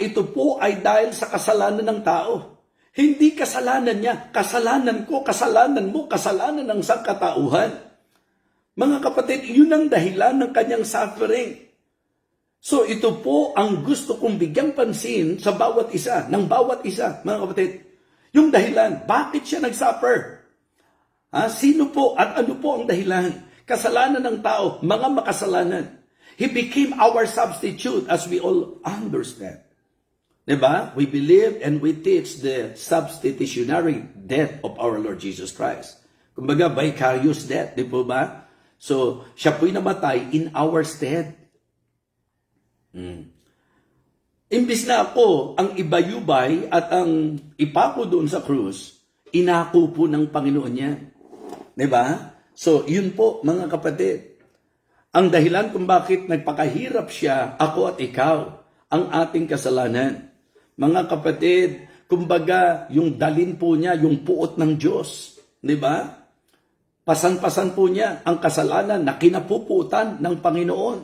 ito po ay dahil sa kasalanan ng tao. Hindi kasalanan niya. Kasalanan ko, kasalanan mo, kasalanan ng sangkatauhan. Mga kapatid, yun ang dahilan ng kanyang suffering. So ito po ang gusto kong bigyang pansin sa bawat isa, ng bawat isa, mga kapatid. Yung dahilan, bakit siya nagsuffer? Sino po at ano po ang dahilan? Kasalanan ng tao, mga makasalanan. He became our substitute as we all understand. Diba? We believe and we teach the substitutionary death of our Lord Jesus Christ. Kumbaga, vicarious death, di po ba? So, siya po'y namatay in our stead. Imbis na ako ang ibayubay at ang ipako doon sa krus, inako po ng Panginoon niya. Diba? So, yun po, mga kapatid. Ang dahilan kung bakit nagpakahirap siya, ako at ikaw, ang ating kasalanan. Mga kapatid, kumbaga, yung dalin po niya, yung puot ng Diyos. Diba? Pasan-pasan po niya ang kasalanan na kinapuputan ng Panginoon.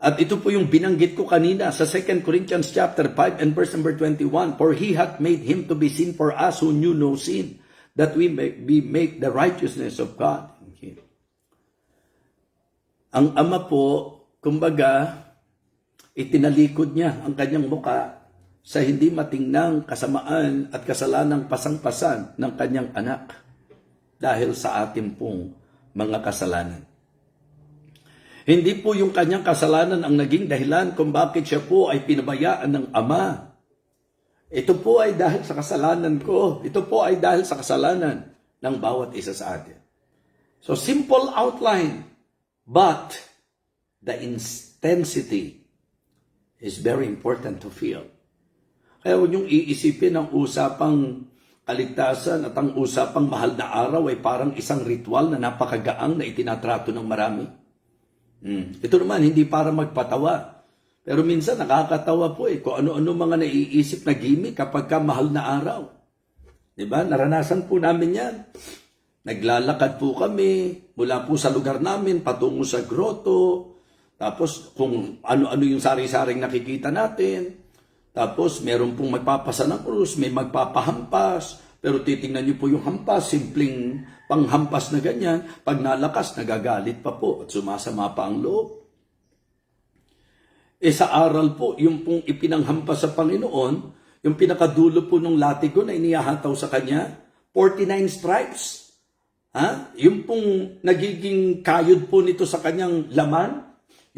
At ito po yung binanggit ko kanina sa 2 Corinthians chapter 5 and verse number 21. For He hath made Him to be sin for us who knew no sin, that we may make the righteousness of God in Him. Ang Ama po, kumbaga, itinalikod niya ang kanyang muka sa hindi matingnang kasamaan at kasalanang pasang-pasan ng kanyang anak dahil sa ating pong mga kasalanan. Hindi po yung kanyang kasalanan ang naging dahilan kung bakit siya po ay pinabayaan ng Ama. Ito po ay dahil sa kasalanan ko. Ito po ay dahil sa kasalanan ng bawat isa sa atin. So, simple outline, but the intensity is very important to feel. Kaya huwag niyong iisipin ang usapang kaligtasan at ang usapang mahal na araw ay parang isang ritual na napakagaang na itinatrato ng marami. Ito naman, hindi para magpatawa. Pero minsan nakakatawa po kung ano-ano mga naiisip na gimmick kapag ka mahal na araw. Diba? Naranasan po namin yan. Naglalakad po kami mula po sa lugar namin patungo sa grotto. Tapos kung ano-ano yung sari-saring nakikita natin. Tapos meron pong magpapasa ng krus, may magpapahampas. Pero titingnan niyo po yung hampas, simpleng panghampas na ganyan. Pag nalakas, nagagalit pa po at sumasama pa ang loob. Sa aral po, yung pong ipinanghampas sa Panginoon, yung pinakadulo po ng latigo na inihataw sa kanya, 49 stripes. Yung pong nagiging kayod po nito sa kanyang laman,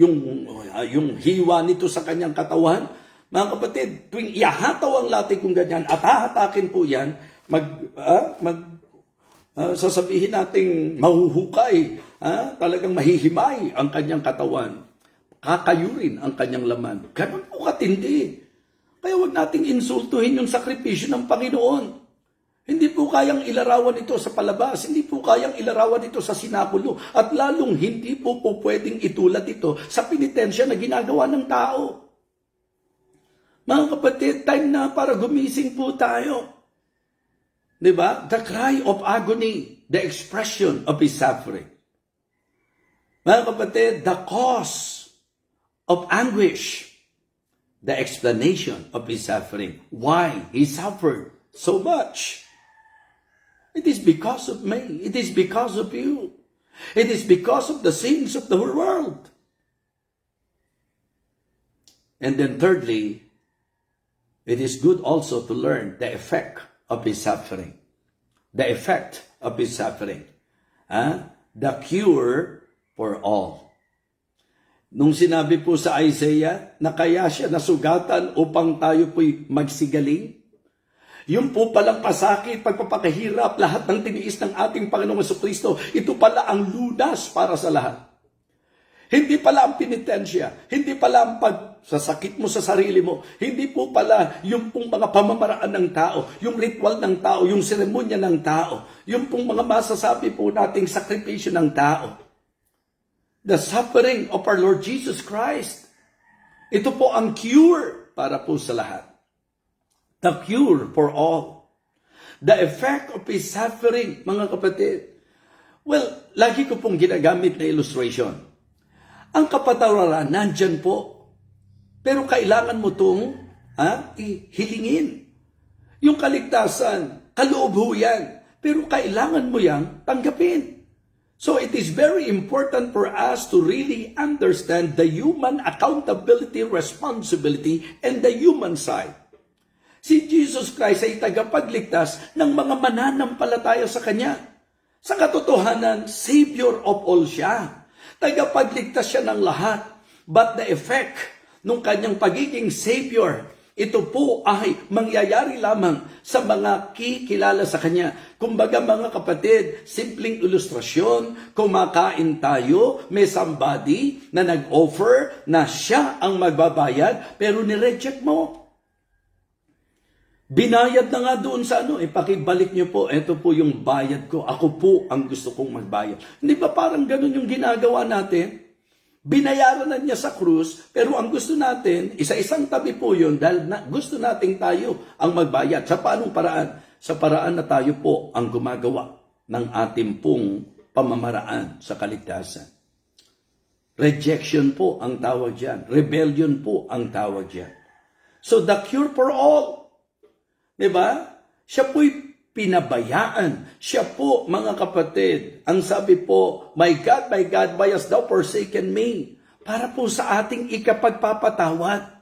yung hiwa nito sa kanyang katawan. Mga kapatid, tuwing ihataw ang latigong ganyan at hahatakin po yan, sasabihin nating mahuhukay, talagang mahihimay ang kanyang katawan. Kakayurin ang kanyang laman. Ganun po katindi. Kaya huwag nating insultuhin yung sakripisyo ng Panginoon. Hindi po kayang ilarawan ito sa palabas, hindi po kayang ilarawan ito sa sinapulo, at lalong hindi po pwedeng itulad ito sa penitensya na ginagawa ng tao. Mga kapatid, time na para gumising po tayo. Diba? The cry of agony, the expression of his suffering. Mga kapatid, the cause of anguish, the explanation of his suffering. Why he suffered so much? It is because of me. It is because of you. It is because of the sins of the whole world. And then thirdly, it is good also to learn the effect of his suffering. The effect of his suffering. The cure for all. Nung sinabi po sa Isaiah na kaya siya nasugatan upang tayo po'y magsigaling, yung po palang pasakit, pagpapakahirap, lahat ng tiniis ng ating Panginoong Jesucristo, ito pala ang lunas para sa lahat. Hindi pala ang penitensya, hindi pala ang pagsasakit mo sa sarili mo, hindi po pala yung pong mga pamamaraan ng tao, yung ritual ng tao, yung seremonya ng tao, yung pong mga masasabi po nating sakripisyo ng tao. The suffering of our Lord Jesus Christ. Ito po ang cure para po sa lahat. The cure for all. The effect of his suffering, mga kapatid. Well, lagi ko pong ginagamit na illustration. Ang kapatawaran, nandyan po. Pero kailangan mo itong hilingin. Yung kaligtasan, kaloob ho yan. Pero kailangan mo yang tanggapin. So it is very important for us to really understand the human accountability, responsibility, and the human side. Si Jesus Christ ay tagapagligtas ng mga mananampalataya sa Kanya. Sa katotohanan, Savior of all siya. Tagapagligtas siya ng lahat. But the effect ng Kanyang pagiging Savior, ito po ay mangyayari lamang sa mga kikilala sa Kanya. Kumbaga mga kapatid, simpleng ilustrasyon, kumakain tayo, may somebody na nag-offer na siya ang magbabayad, pero nireject mo. Binayad na nga doon sa pakibalik niyo po, ito po yung bayad ko, ako po ang gusto kong magbayad. Hindi ba parang ganun yung ginagawa natin? Binayaran na niya sa krus, pero ang gusto natin, isa-isang tabi po yun dahil gusto nating tayo ang magbayad. Sa paanong paraan? Sa paraan na tayo po ang gumagawa ng ating pong pamamaraan sa kaligtasan. Rejection po ang tawag dyan. Rebellion po ang tawag dyan. So the cure for all. Diba? Siya po'y pinabayaan. Siya po, mga kapatid, ang sabi po, my God, why hast thou forsaken me? Para po sa ating ikapagpapatawad.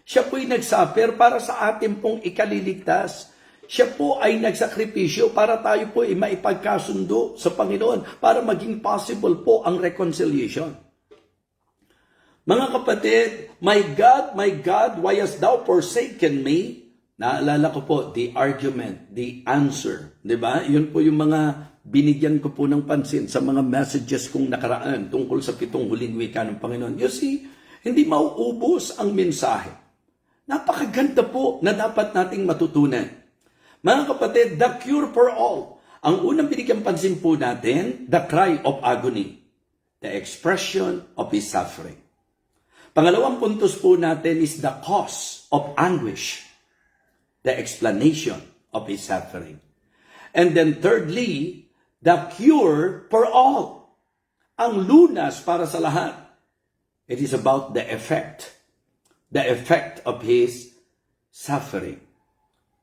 Siya po'y nagsuffer para sa ating pong ikaliligtas. Siya po ay nagsakripisyo para tayo po ay maipagkasundo sa Panginoon para maging possible po ang reconciliation. Mga kapatid, my God, why hast thou forsaken me? Naalala ko po, the argument, the answer. Diba? Yun po yung mga binigyan ko po ng pansin sa mga messages kong nakaraan tungkol sa 7 huling wika ng Panginoon. You see, hindi mauubos ang mensahe. Napakaganda po na dapat nating matutunan. Mga kapatid, the cure for all. Ang unang binigyan pansin po natin, the cry of agony. The expression of his suffering. Pangalawang puntos po natin is the cause of anguish. The explanation of his suffering. And then thirdly, the cure for all. Ang lunas para sa lahat. It is about the effect. The effect of his suffering.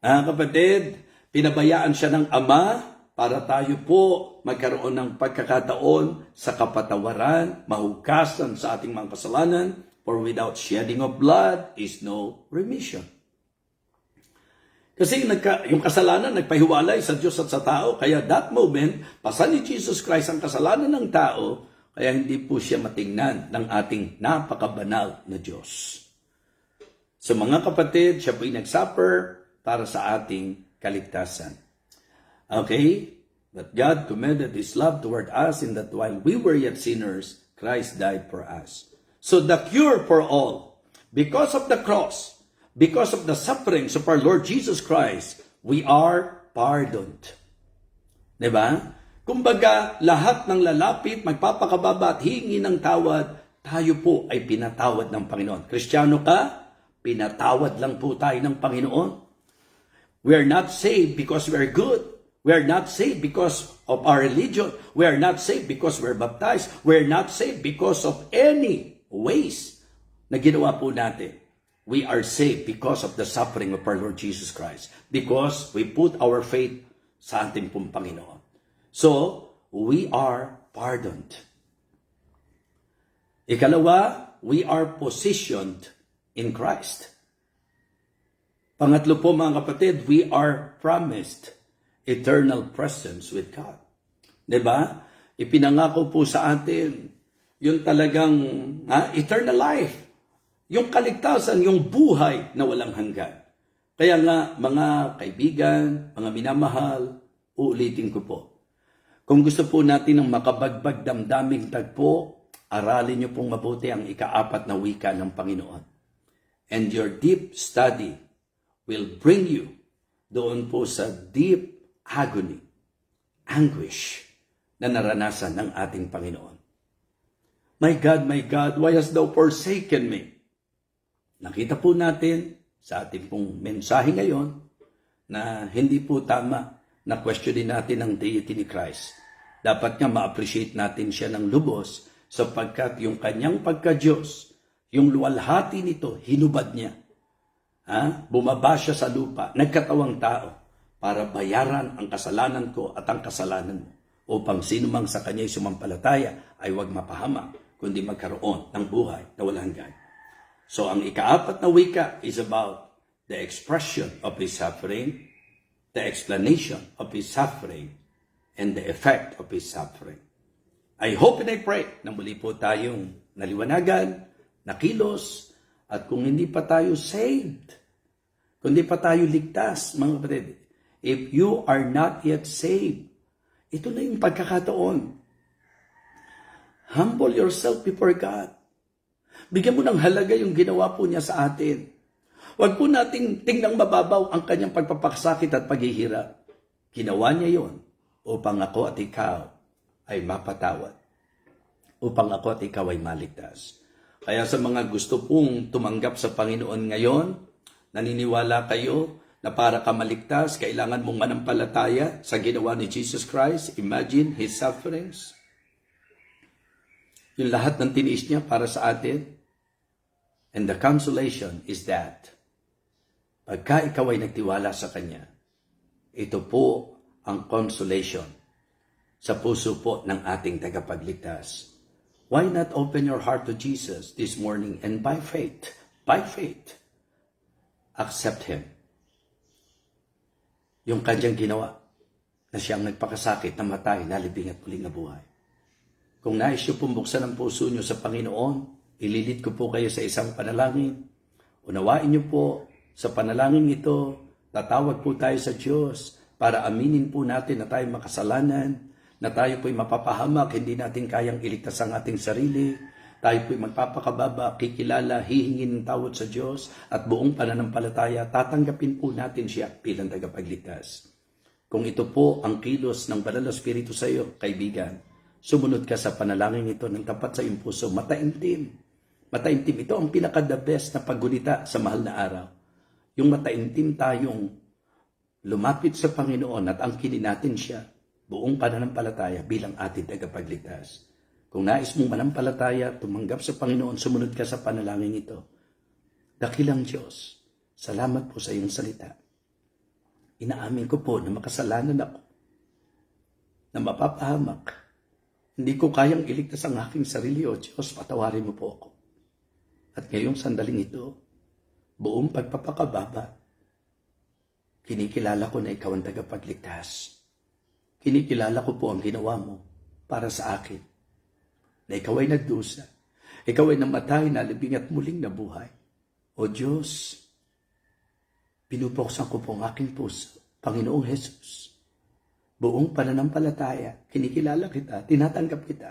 Kapatid, pinabayaan siya ng Ama para tayo po magkaroon ng pagkakataon sa kapatawaran, mahugasan sa ating mga kasalanan, for without shedding of blood is no remission. Kasi yung kasalanan nagpahiwalay sa Diyos at sa tao, kaya that moment, pasal ni Jesus Christ ang kasalanan ng tao, kaya hindi po siya matingnan ng ating napakabanal na Diyos. So mga kapatid, siya po'y nagsuffer para sa ating kaligtasan. Okay? But God commended His love toward us in that while we were yet sinners, Christ died for us. So the cure for all, because of the cross, because of the sufferings of our Lord Jesus Christ, we are pardoned. Diba? Kumbaga, lahat ng lalapit, magpapakababa at hingi ng tawad, tayo po ay pinatawad ng Panginoon. Kristiyano ka, pinatawad lang po tayo ng Panginoon. We are not saved because we are good. We are not saved because of our religion. We are not saved because we're baptized. We are not saved because of any ways na ginawa po natin. We are saved because of the suffering of our Lord Jesus Christ. Because we put our faith sa ating pong Panginoon. So, we are pardoned. Ikalawa, we are positioned in Christ. Pangatlo po mga kapatid, we are promised eternal presence with God. Diba? Ipinangako po sa atin yung talagang eternal life. Yung kaligtasan, yung buhay na walang hanggan. Kaya nga, mga kaibigan, mga minamahal, uulitin ko po. Kung gusto po natin ng makabagbag damdaming tagpo, aralin niyo pong mabuti ang ika-4 na wika ng Panginoon. And your deep study will bring you doon po sa deep agony, anguish na naranasan ng ating Panginoon. My God, why hast thou forsaken me? Nakita po natin sa ating pong mensahe ngayon na hindi po tama na questionin natin ang deity ni Christ. Dapat nga ma-appreciate natin siya ng lubos sapagkat yung kanyang pagka-Diyos, yung luwalhati nito, hinubad niya. Bumaba siya sa lupa, nagkatawang tao para bayaran ang kasalanan ko at ang kasalanan mo upang sino mang sa kanya'y sumampalataya ay huwag mapahamak kundi magkaroon ng buhay na walang hanggan. So ang ika-4 na wika is about the expression of His suffering, the explanation of His suffering, and the effect of His suffering. I hope and I pray na muli po tayong naliwanagan, nakilos, at kung hindi pa tayo saved, kung hindi pa tayo ligtas, mga kapatid, if you are not yet saved, ito na yung pagkakataon. Humble yourself before God. Bigyan mo ng halaga yung ginawa po niya sa atin. Huwag po nating tingnan mababaw ang kanyang pagpapakasakit at paghihirap. Ginawa niya yon upang ako at ikaw ay mapatawad. Upang ako at ikaw ay maligtas. Kaya sa mga gusto pong tumanggap sa Panginoon ngayon, naniniwala kayo na para ka maligtas, kailangan mong manampalataya sa ginawa ni Jesus Christ. Imagine His sufferings. Yung lahat ng tiniis niya para sa atin. And the consolation is that pagka ikaw ay nagtiwala sa Kanya, ito po ang consolation sa puso po ng ating tagapagligtas. Why not open your heart to Jesus this morning and by faith, accept Him. Yung kanyang ginawa na siyang nagpakasakit, namatay, nalibing at muling nabuhay. Kung nais niyo pumbuksan ang puso niyo sa Panginoon, ililid ko po kayo sa isang panalangin. Unawain niyo po sa panalangin ito, tatawag po tayo sa Diyos para aminin po natin na tayo makasalanan, na tayo po'y mapapahamak, hindi natin kayang iligtas ang ating sarili, tayo po'y magpapakababa, kikilala, hihingin ng tawad sa Diyos, at buong pananampalataya, tatanggapin po natin siya bilang tagapagligtas. Kung ito po ang kilos ng Banal na Espiritu sa iyo, kaibigan, sumunod ka sa panalangin ito ng tapat sa iyong puso, mataimtim. Mataimtim, ito ang pinaka-the best na paggunita sa mahal na araw. Yung mataimtim tayong lumapit sa Panginoon at angkinin natin siya, buong pananampalataya bilang ating tagapagligtas. Kung nais mong manampalataya, tumanggap sa Panginoon, sumunod ka sa panalangin ito. Dakilang Diyos, salamat po sa iyong salita. Inaamin ko po na makasalanan ako, na mapapahamak. Hindi ko kayang iligtas ang aking sarili, O Diyos, patawarin mo po ako. At ngayong sandaling ito, buong pagpapakababa, kinikilala ko na ikaw ang tagapagligtas. Kinikilala ko po ang ginawa mo para sa akin. Na ikaw ay nagdusa. Ikaw ay namatay, nalibing at muling nabuhay. O Diyos, pinupuksan ko po ang aking puso, Panginoong Jesus. Buong pananampalataya, kinikilala kita, tinatanggap kita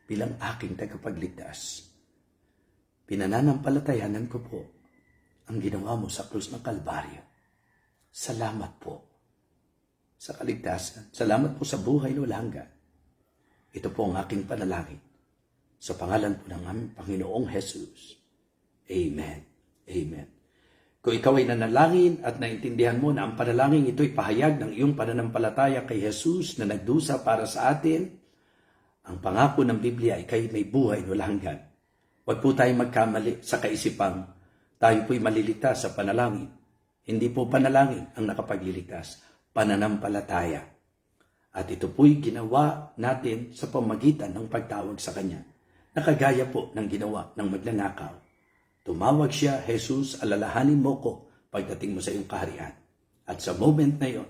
bilang aking tagapagligtas. Pinananampalatayanan ko po ang ginawa mo sa krus ng Kalbaryo. Salamat po sa kaligtasan. Salamat po sa buhay na walang hanggan. Ito po ang aking panalangin. Sa pangalan po ng aming Panginoong Jesus. Amen. Amen. Kung ikaw ay nanalangin at naintindihan mo na ang panalangin ito'y pahayag ng iyong pananampalataya kay Jesus na nagdusa para sa atin, ang pangako ng Biblia ay kayo may buhay na walang hanggan. Huwag po tayong magkamali sa kaisipang tayo po'y maliligtas sa panalangin. Hindi po panalangin ang nakapagliligtas, pananampalataya. At ito po'y ginawa natin sa pamagitan ng pagtawag sa Kanya. Nakagaya po ng ginawa ng magnanakaw. Tumawag siya, Jesus, alalahanin mo ko pagdating mo sa iyong kaharian. At sa moment na yon,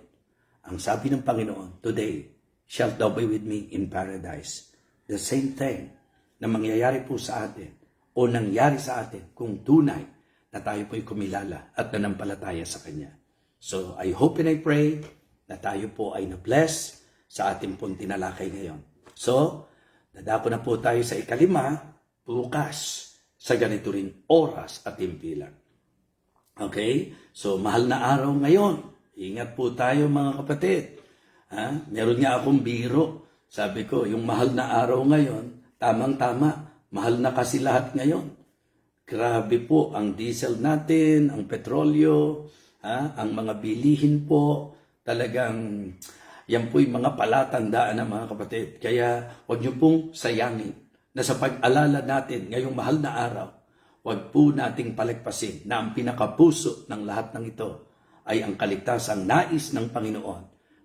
ang sabi ng Panginoon, today shalt thou be with me in paradise. The same thing na mangyayari po sa atin o nangyari sa atin kung tunay na tayo po'y kumilala at nanampalataya sa Kanya. So I hope and I pray na tayo po ay na-bless sa ating pong tinalakay ngayon. So, dadako na po tayo sa ikalima, bukas, sa ganito rin oras at timpilan. Okay? So, mahal na araw ngayon. Ingat po tayo mga kapatid. Meron nga akong biro. Sabi ko, yung mahal na araw ngayon, tamang-tama, mahal na kasi lahat ngayon. Grabe po ang diesel natin, ang petrolyo, ang mga bilihin po, talagang yan po'y mga palatandaan ng mga kapatid. Kaya huwag niyo pong sayangin na sa pag-alala natin ngayong mahal na araw, huwag po nating palagpasin na ang pinakapuso ng lahat ng ito ay ang kaligtasang nais ng Panginoon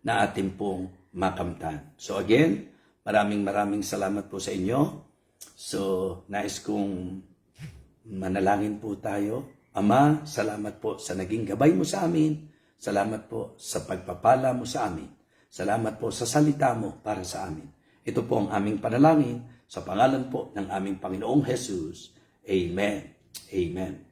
na ating pong makamtan. So again, maraming salamat po sa inyo. So nais kong manalangin po tayo. Ama, salamat po sa naging gabay mo sa amin. Salamat po sa pagpapala mo sa amin. Salamat po sa salita mo para sa amin. Ito po ang aming panalangin sa pangalan po ng aming Panginoong Jesus. Amen. Amen.